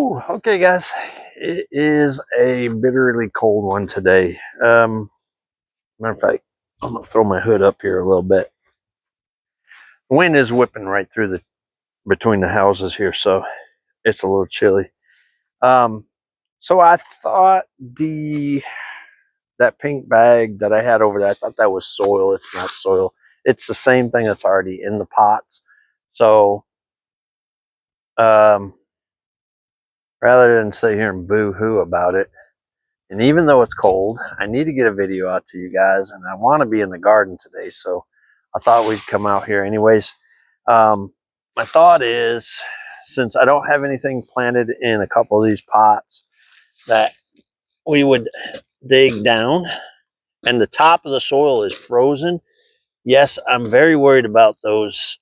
Whew, okay, guys, it is a bitterly cold one today. Matter of fact, I'm gonna throw my hood up here a little bit. The wind is whipping right through the between the houses here, so it's a little chilly. Um, so I thought that pink bag that I had over there, I thought that was soil. It's not soil. It's the same thing that's already in the pots. So, um, rather than sit here and boo-hoo about it, and even though it's cold, I need to get a video out to you guys, and I want to be in the garden today, so I thought we'd come out here anyways. My thought is, since I don't have anything planted in a couple of these pots, that we would dig down, and the top of the soil is frozen. Yes, I'm very worried about those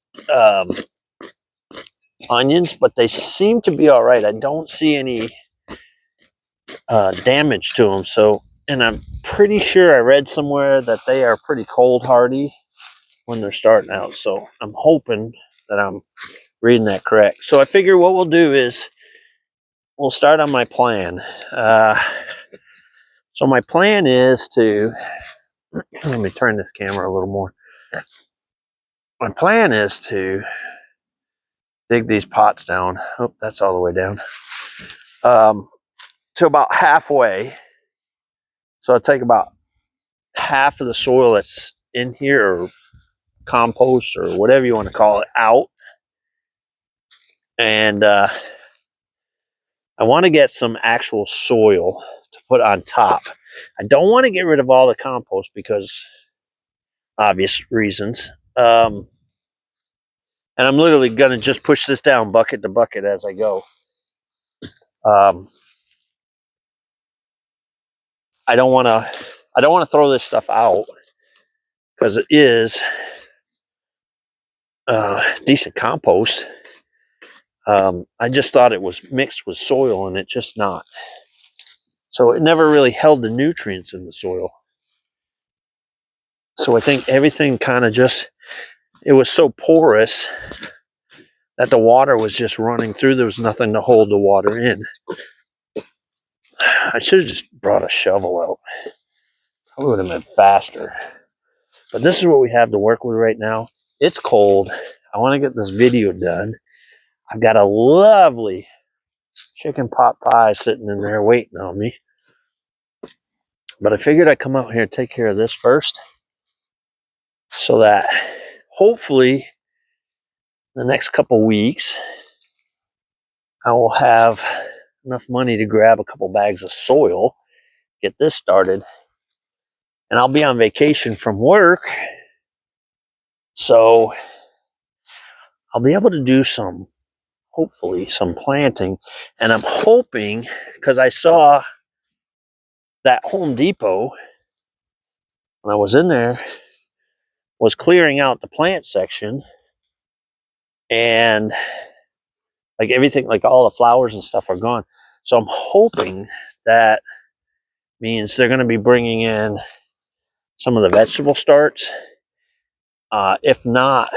onions, but they seem to be all right. I don't see any damage to them. So, and I'm pretty sure I read somewhere that they are pretty cold hardy when they're starting out. So I'm hoping that I'm reading that correct. So I figure what we'll do is we'll start on my plan. So my plan is to, let me turn this camera a little more. My plan is to dig these pots down. Oh, that's all the way down. To about halfway. So I'll take about half of the soil that's in here, or compost, or whatever you want to call it, out. And I want to get some actual soil to put on top. I don't want to get rid of all the compost because obvious reasons. And I'm literally going to just push this down bucket to bucket as I go. I don't want to throw this stuff out because it is decent compost. I just thought it was mixed with soil, and it's just not. So it never really held the nutrients in the soil. So I think everything kind of just, it was so porous that the water was just running through. There was nothing to hold the water in. I should have just brought a shovel out. Probably would have been faster. But this is what we have to work with right now. It's cold. I want to get this video done. I've got a lovely chicken pot pie sitting in there waiting on me. But I figured I'd come out here and take care of this first, so that hopefully the next couple weeks I will have enough money to grab a couple bags of soil, get this started, and I'll be on vacation from work, so I'll be able to do hopefully some planting. And I'm hoping, because I saw that Home Depot when I was in there was clearing out the plant section, and like everything, like all the flowers and stuff are gone. So I'm hoping that means they're going to be bringing in some of the vegetable starts. If not,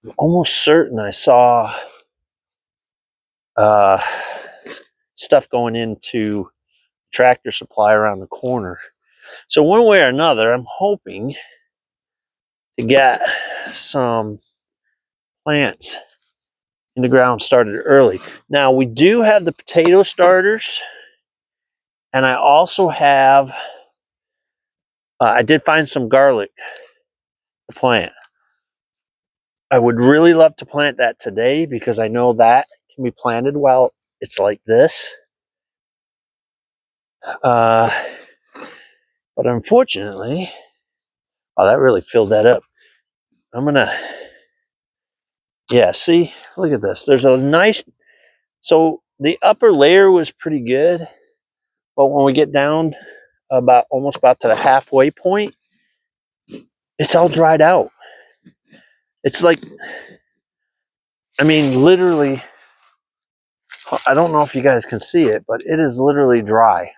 I'm almost certain I saw stuff going into Tractor Supply around the corner. So one way or another, I'm hoping to get some plants in the ground started early. Now, we do have the potato starters, and I also have, I did find some garlic to plant. I would really love to plant that today, because I know that can be planted while it's like this. But unfortunately, oh, that really filled that up. I'm gonna, yeah, see, look at this. There's a nice, so the upper layer was pretty good, but when we get down almost about to the halfway point, it's all dried out. It's like, I mean, literally, I don't know if you guys can see it, but it is literally dry.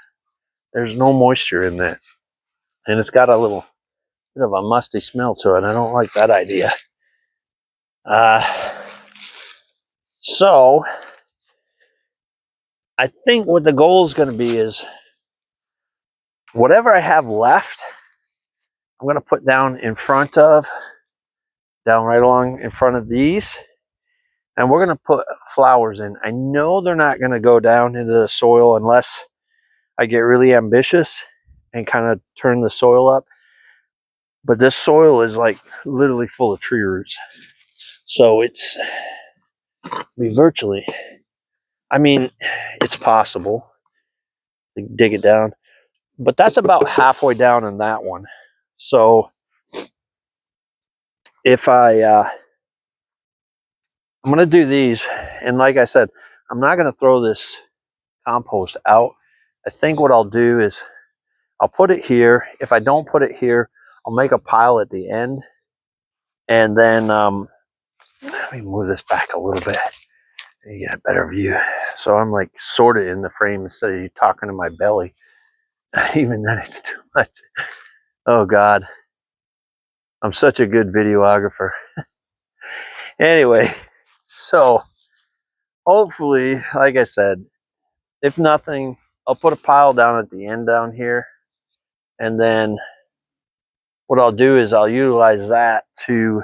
There's no moisture in that. And it's got a little bit of a musty smell to it. I don't like that idea. So I think what the goal is going to be is whatever I have left, I'm going to put down right along in front of these. And we're going to put flowers in. I know they're not going to go down into the soil unless I get really ambitious and kind of turn the soil up. But this soil is like literally full of tree roots. So it's virtually, I mean, it's possible to dig it down. But that's about halfway down in that one. So if I'm going to do these, and like I said, I'm not going to throw this compost out. I think what I'll do is I'll put it here. If I don't put it here, I'll make a pile at the end. And then, let me move this back a little bit and you get a better view. So I'm like sort of in the frame instead of you talking to my belly. Even then it's too much. Oh God. I'm such a good videographer. Anyway, so hopefully, like I said, if nothing, I'll put a pile down at the end down here. And then what I'll do is I'll utilize that to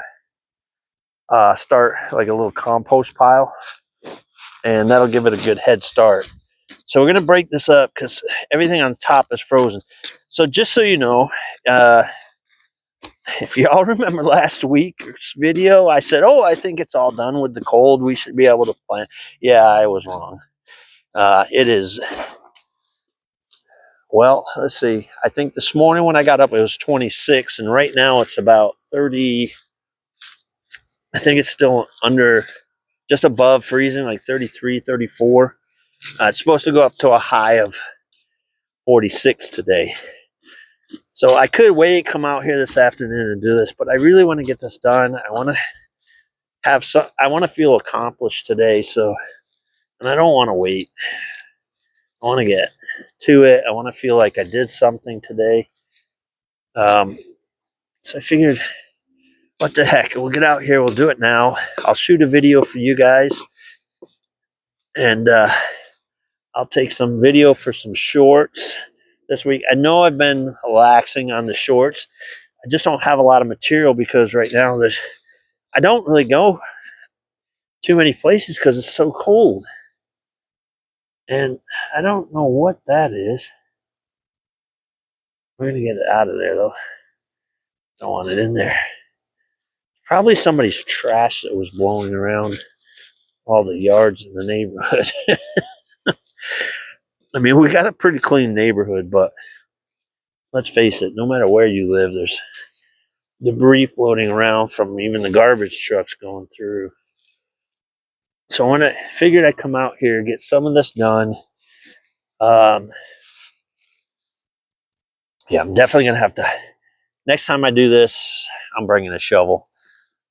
start like a little compost pile, and that'll give it a good head start. So we're going to break this up because everything on top is frozen. So just so you know, if you all remember last week's video, I said, oh, I think it's all done with the cold. We should be able to plant. Yeah, I was wrong. It is, well, let's see. I think this morning when I got up, it was 26, and right now it's about 30. I think it's still under, just above freezing, like 33, 34. It's supposed to go up to a high of 46 today. So I could wait, come out here this afternoon and do this, but I really want to get this done. I want to have some, I want to feel accomplished today. So, and I don't want to wait. I want to get to it. I want to feel like I did something today. So I figured, what the heck, we'll get out here. We'll do it now. I'll shoot a video for you guys, and I'll take some video for some shorts this week. I know I've been relaxing on the shorts. I just don't have a lot of material because right now I don't really go too many places because it's so cold. And I don't know what that is. We're going to get it out of there though. Don't want it in there. Probably somebody's trash that was blowing around all the yards in the neighborhood. I mean, we got a pretty clean neighborhood, but let's face it, no matter where you live, there's debris floating around from even the garbage trucks going through. So when I figured I'd come out here, get some of this done. Yeah, I'm definitely going to have to, next time I do this, I'm bringing a shovel.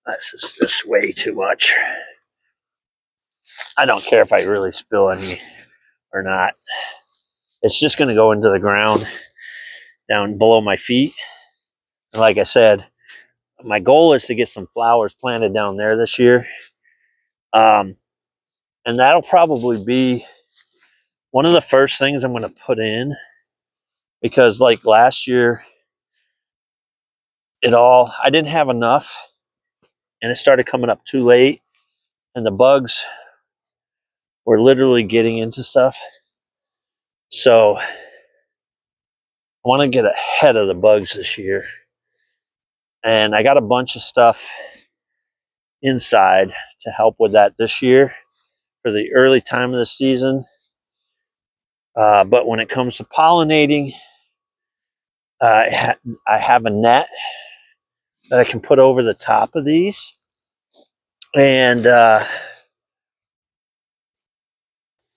This is just way too much. I don't care if I really spill any or not. It's just going to go into the ground down below my feet. And like I said, my goal is to get some flowers planted down there this year. And that'll probably be one of the first things I'm going to put in, because like last year, I didn't have enough and it started coming up too late and the bugs were literally getting into stuff. So I want to get ahead of the bugs this year. And I got a bunch of stuff inside to help with that this year for the early time of the season. But when it comes to pollinating, I have a net that I can put over the top of these. And I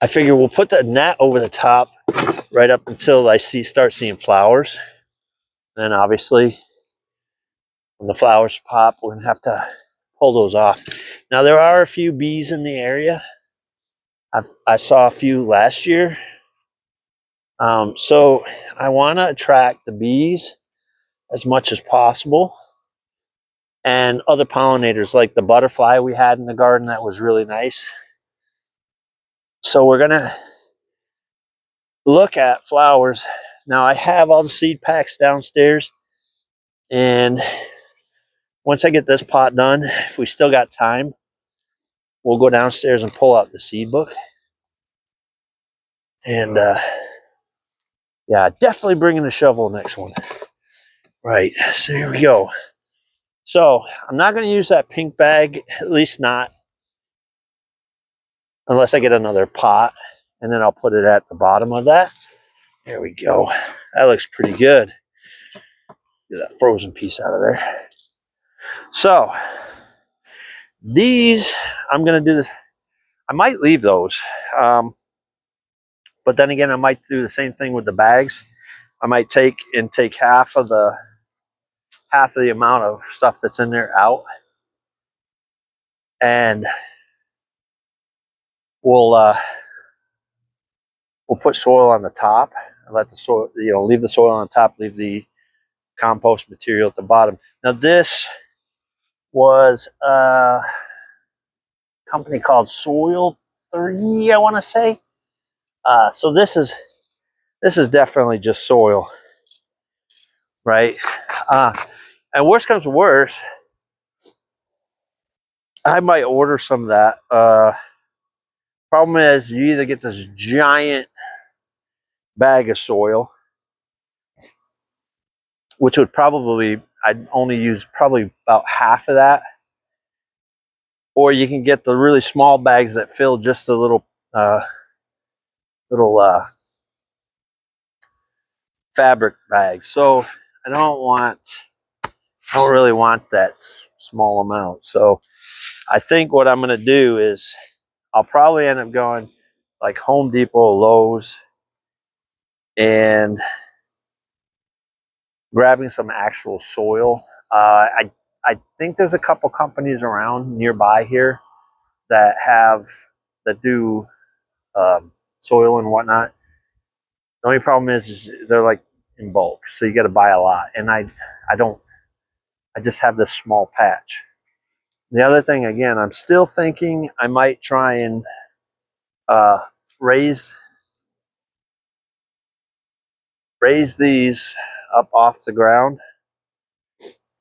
figure we'll put the net over the top right up until I start seeing flowers. Then obviously, when the flowers pop, we're going to have to pull those off. Now, there are a few bees in the area. I saw a few last year. So I want to attract the bees as much as possible. And other pollinators, like the butterfly we had in the garden, that was really nice. So we're going to look at flowers. Now I have all the seed packs downstairs, and once I get this pot done, if we still got time, we'll go downstairs and pull out the seed book. And yeah, definitely bringing a shovel next one. Right, so here we go. So I'm not going to use that pink bag, at least not unless I get another pot, and then I'll put it at the bottom of that. There we go. That looks pretty good. Get that frozen piece out of there. So these, I'm going to do this. I might leave those, but then again, I might do the same thing with the bags. I might take half of the amount of stuff that's in there out, and we'll put soil on the top and let the soil, leave the soil on the top, leave the compost material at the bottom. Now this was a company called Soil 3, I want to say. So this is definitely just soil, right? And worst comes to worst, I might order some of that. Problem is, you either get this giant bag of soil, which would probably, I'd only use probably about half of that, or you can get the really small bags that fill just a little fabric bag. So I don't really want that small amount. So I think what I'm going to do is I'll probably end up going like Home Depot, Lowe's, and grabbing some actual soil. I think there's a couple companies around nearby here that do soil and whatnot. The only problem is they're like in bulk, so you got to buy a lot, and I just have this small patch. The other thing, again, I'm still thinking I might try and raise these up off the ground.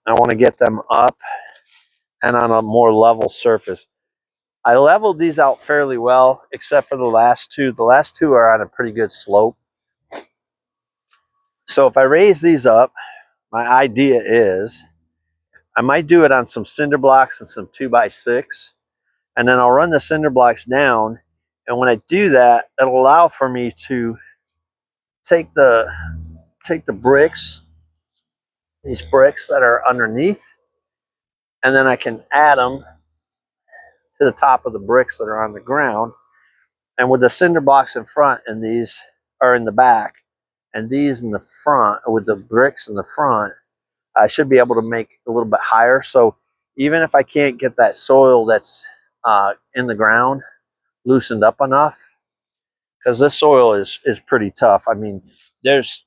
I want to get them up and on a more level surface. I leveled these out fairly well, except for the last two. The last two are on a pretty good slope. So if I raise these up, my idea is I might do it on some cinder blocks and some 2x6, and then I'll run the cinder blocks down. And when I do that, it'll allow for me to take the bricks, these bricks that are underneath, and then I can add them to the top of the bricks that are on the ground. And with the cinder blocks in front and these are in the back, and these in the front, with the bricks in the front, I should be able to make a little bit higher. So even if I can't get that soil that's in the ground loosened up enough, because this soil is pretty tough. I mean, there's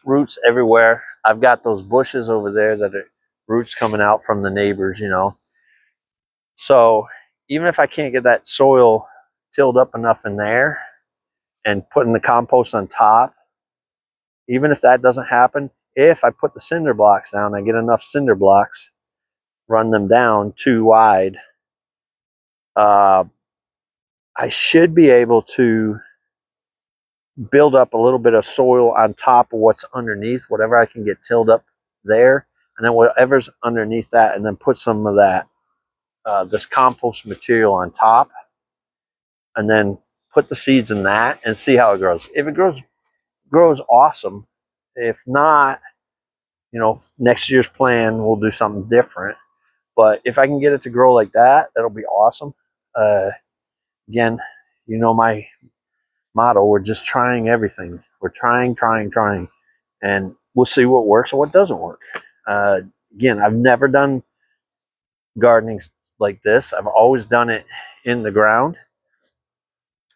roots everywhere. I've got those bushes over there that are roots coming out from the neighbors, So even if I can't get that soil tilled up enough in there and putting the compost on top, even if that doesn't happen, if I put the cinder blocks down, I get enough cinder blocks, run them down too wide, I should be able to build up a little bit of soil on top of what's underneath, whatever I can get tilled up there, and then whatever's underneath that, and then put some of that this compost material on top, and then put the seeds in that and see how it grows. If it grows awesome. If not, next year's plan we'll do something different. But if I can get it to grow like that, that'll be awesome. Again, my motto, we're just trying everything. We're trying, and we'll see what works and what doesn't work. Again, I've never done gardening like this. I've always done it in the ground.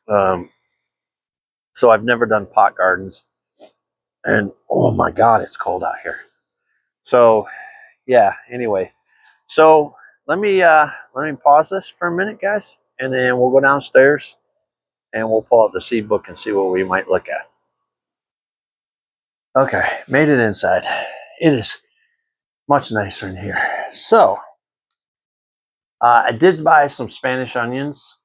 So I've never done pot gardens. And oh my God, it's cold out here. So yeah, anyway. So let me pause this for a minute, guys, and then we'll go downstairs and we'll pull out the seed book and see what we might look at. Okay, made it inside. It is much nicer in here. So, I did buy some Spanish onions.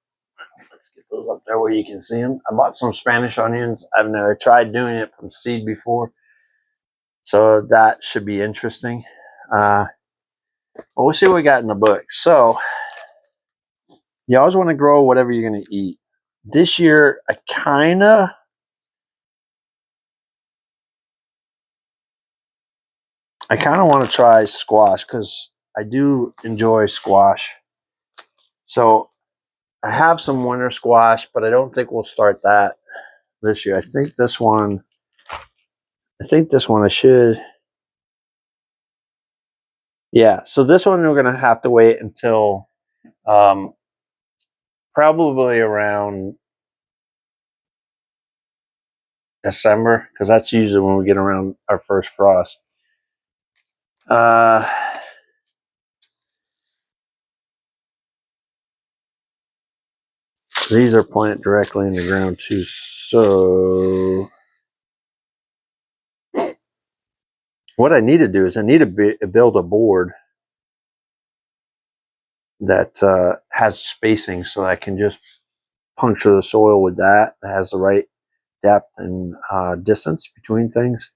Let's get those up there where you can see them. I bought some Spanish onions. I've never tried doing it from seed before, so that should be interesting. Well, we'll see what we got in the book. So, you always want to grow whatever you're going to eat. This year, I kind of want to try squash because I do enjoy squash. So I have some winter squash, but I don't think we'll start that this year. I think this one I should. Yeah, so this one we're going to have to wait until um, probably around December because that's usually when we get around our first frost. These are planted directly in the ground too. So what I need to do is I need to build a board that has spacing so I can just puncture the soil with that. That has the right depth and distance between things.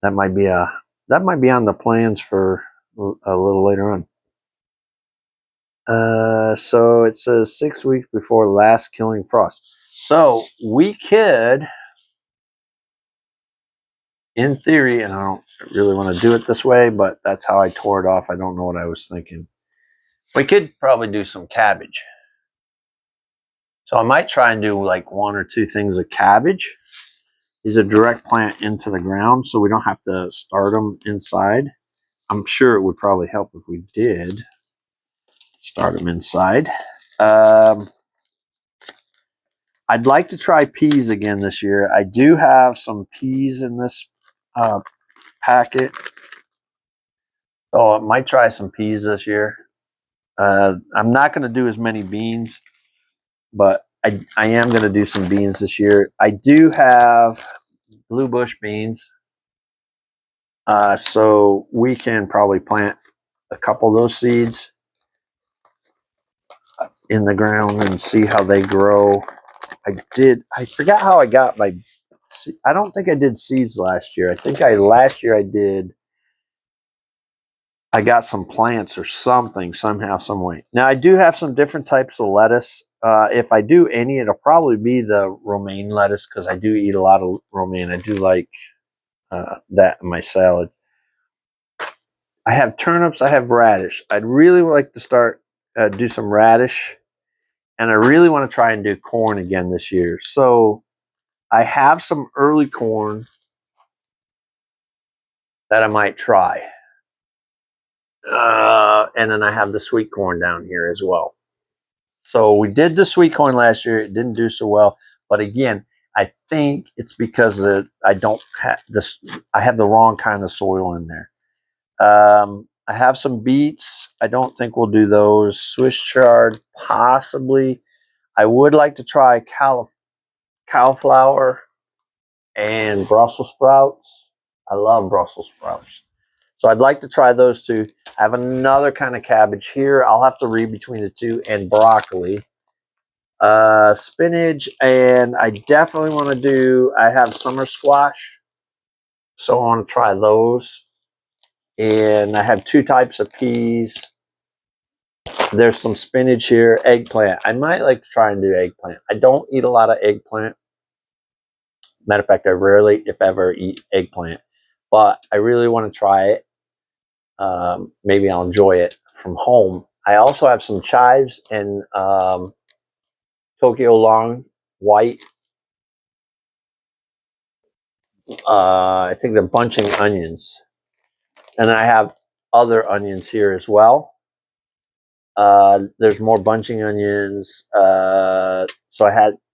That might be on the plans for a little later on. So it says 6 weeks before last killing frost. So we could, in theory, and I don't really want to do it this way, but that's how I tore it off. I don't know what I was thinking. We could probably do some cabbage. So I might try and do like 1 or 2 things of cabbage. These are direct plant into the ground, so we don't have to start them inside. I'm sure it would probably help if we did start them inside. I'd like to try peas again this year. I do have some peas in this packet. So I might try some peas this year. I'm not going to do as many beans, but I am going to do some beans this year. I do have blue bush beans. So we can probably plant a couple of those seeds in the ground and see how they grow. I forgot how I got my, I don't think I did seeds last year. I think last year I got some plants or something, somehow, some way. Now I do have some different types of lettuce. If I do any, it'll probably be the romaine lettuce because I do eat a lot of romaine. I do like that in my salad. I have turnips. I have radish. I'd really like to start do some radish, and I really want to try and do corn again this year. So I have some early corn that I might try, and then I have the sweet corn down here as well. So we did the sweet corn last year. It didn't do so well, but again, I think it's because I don't have this. I have the wrong kind of soil in there. I have some beets. I don't think we'll do those. Swiss chard, possibly. I would like to try cauliflower and Brussels sprouts. I love Brussels sprouts. So I'd like to try those two. I have another kind of cabbage here. I'll have to read between the two, and broccoli. Spinach, and I definitely want to do, I have summer squash. So I want to try those. And I have 2 types of peas. There's some spinach here, eggplant. I might like to try and do eggplant. I don't eat a lot of eggplant. Matter of fact, I rarely, if ever, eat eggplant. But I really want to try it. Maybe I'll enjoy it from home. I also have some chives and Tokyo Long white. I think they're bunching onions. And I have other onions here as well. There's more bunching onions. So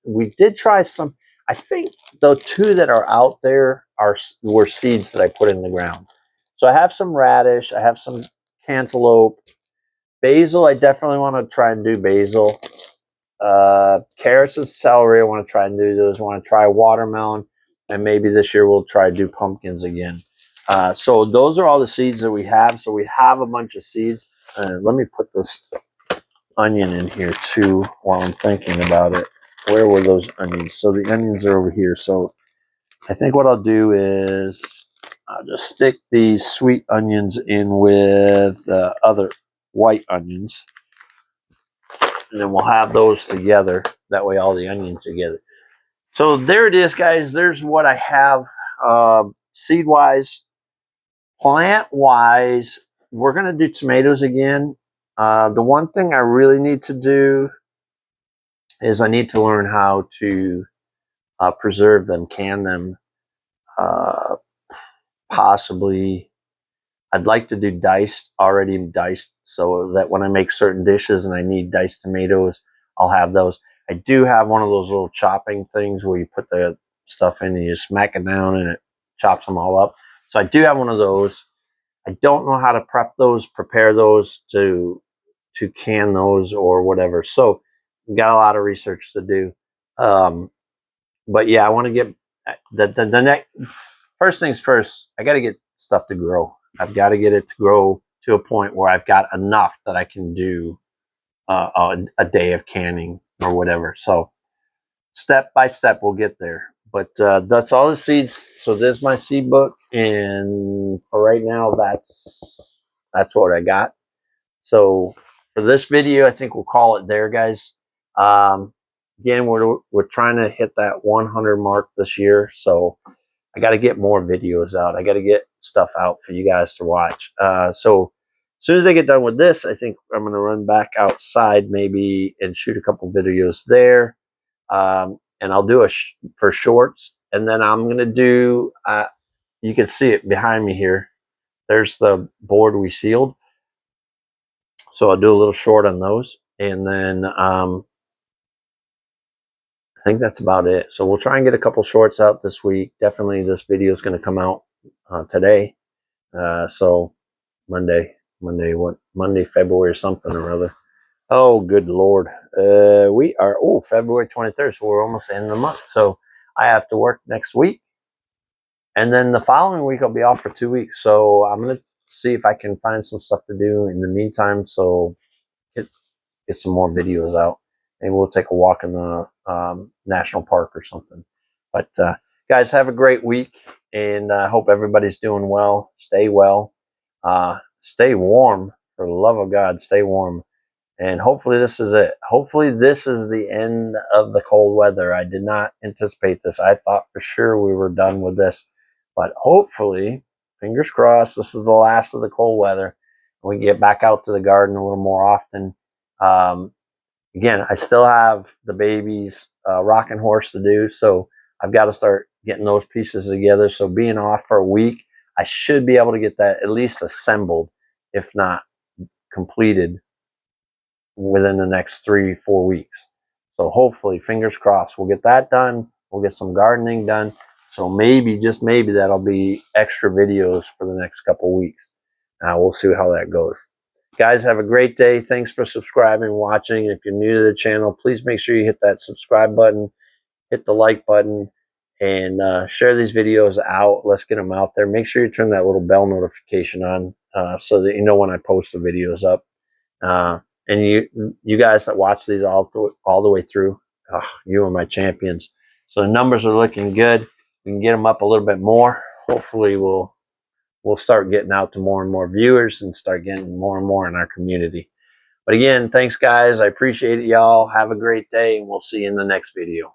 we did try some. I think the 2 that are out there were seeds that I put in the ground. So I have some radish. I have some cantaloupe. Basil, I definitely want to try and do basil. Carrots and celery, I want to try and do those. I want to try watermelon. and maybe this year we'll try to do pumpkins again. So those are all the seeds that we have. So we have a bunch of seeds. Let me put this onion in here too while I'm thinking about it. Where were those onions? So the onions are over here. So I think what I'll do is I'll just stick these sweet onions in with the other white onions. And then we'll have those together. That way all the onions together. So there it is, guys. There's what I have seed-wise. Plant-wise, we're going to do tomatoes again. The one thing I really need to do is I need to learn how to preserve them, can them. Possibly, I'd like to do already diced, so that when I make certain dishes and I need diced tomatoes, I'll have those. I do have one of those little chopping things where you put the stuff in and you smack it down and it chops them all up. So I do have one of those. I don't know how to prepare those to can those or whatever. So we've got a lot of research to do. But yeah, I want to get the next. First things first, I got to get stuff to grow. I've got to get it to grow to a point where I've got enough that I can do a day of canning or whatever. So step by step, we'll get there. But that's all the seeds. So there's my seed book, and for right now, that's what I got. So for this video, I think we'll call it there, guys. Again, we're trying to hit that 100 mark this year, so I got to get more videos out. I got to get stuff out for you guys to watch. So as soon as I get done with this, I think I'm going to run back outside maybe and shoot a couple videos there. And I'll do for shorts. And then I'm going to do, you can see it behind me here. There's the board we sealed. So I'll do a little short on those. And then I think that's about it. So we'll try and get a couple shorts out this week. Definitely this video is going to come out today. So Monday, February something or other. Oh, good Lord. We are, February 23rd. So we're almost in the month. So I have to work next week. And then the following week, I'll be off for 2 weeks. So I'm going to see if I can find some stuff to do in the meantime. So get some more videos out. Maybe we'll take a walk in the national park or something. But guys, have a great week. And I hope everybody's doing well. Stay well. Stay warm. For the love of God, stay warm. And hopefully this is it. Hopefully this is the end of the cold weather. I did not anticipate this. I thought for sure we were done with this. But hopefully, fingers crossed, this is the last of the cold weather. We can get back out to the garden a little more often. Again, I still have the baby's rocking horse to do. So I've got to start getting those pieces together. So being off for a week, I should be able to get that at least assembled, if not completed, within the next 3-4 weeks. So hopefully, fingers crossed, we'll get that done. We'll get some gardening done. So maybe, just maybe, that'll be extra videos for the next couple weeks. We'll see how that goes. Guys, have a great day. Thanks for subscribing, watching. If you're new to the channel, please make sure you hit that subscribe button, hit the like button, and share these videos out. Let's get them out there. Make sure you turn that little bell notification on so that you know when I post the videos up. And you guys that watch these all the way through, you are my champions. So the numbers are looking good. We can get them up a little bit more. Hopefully we'll start getting out to more and more viewers and start getting more and more in our community. But again, thanks guys. I appreciate it, y'all. Have a great day, and we'll see you in the next video.